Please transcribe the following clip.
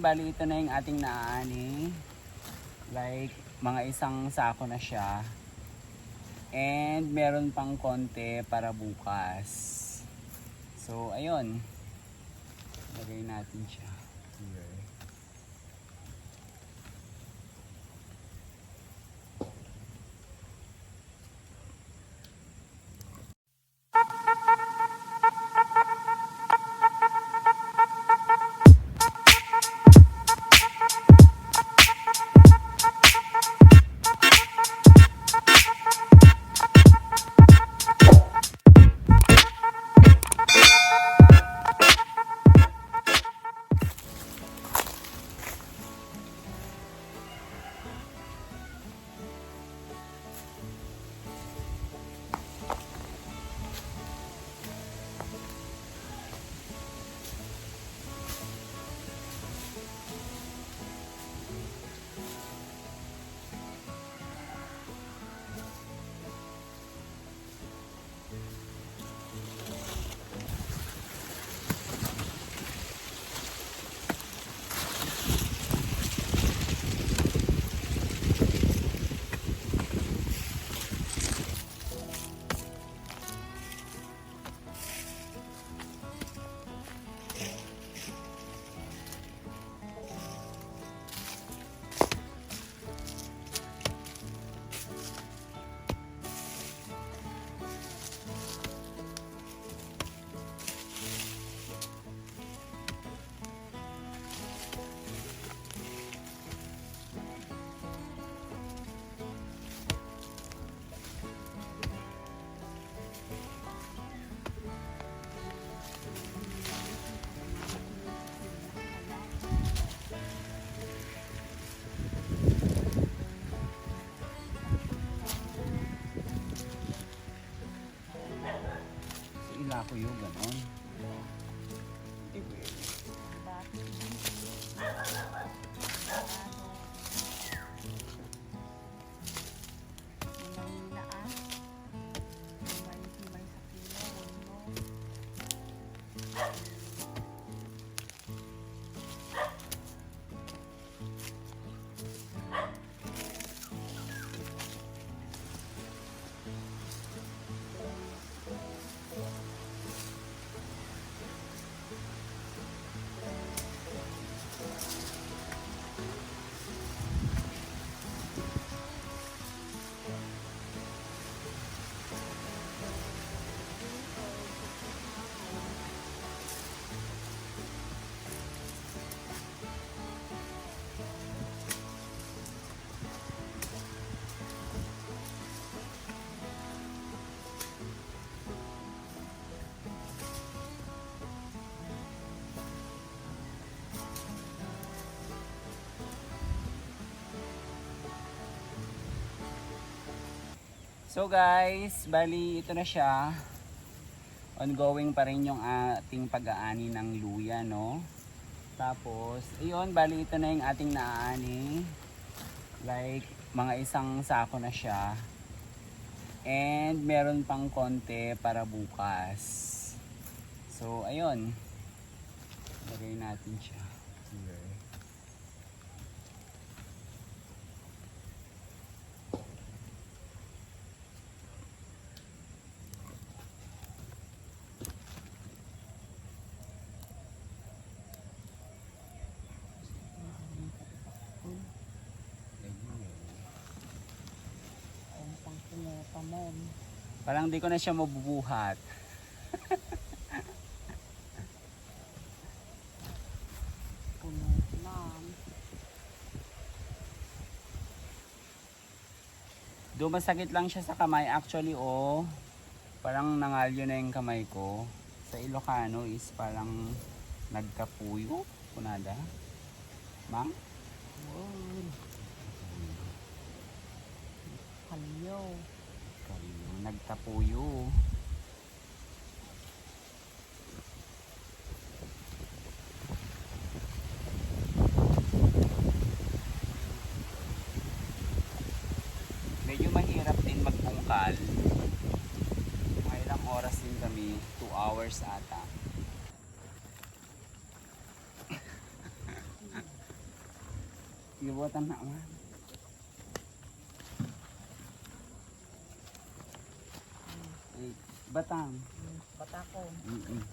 Bali ito na yung ating naani. Like mga isang sako na siya. And meron pang konti para bukas. So ayun. Lagay natin siya. Here. Ilako yung ganon. So guys, bali ito na siya. Ongoing pa rin yung ating pag-aani ng luya, no? Tapos, ayun, bali ito na yung ating naaani. Like, mga isang sako na siya. And meron pang konti para bukas. So, ayun. Lagay natin siya. Here. Parang di ko na siya mabubuhat. Do masakit lang siya sa kamay. Actually, oh, parang nangalyo na yung kamay ko. Sa Ilocano is parang nagkapuyo. Kunada. Mang? Kalyo. Nagtapuyo. Medyo mahirap din magbungkal. Mga ilang oras din kami, 2 hours ata. Sige, buwatan na. Batang. Batako. Mm-mm.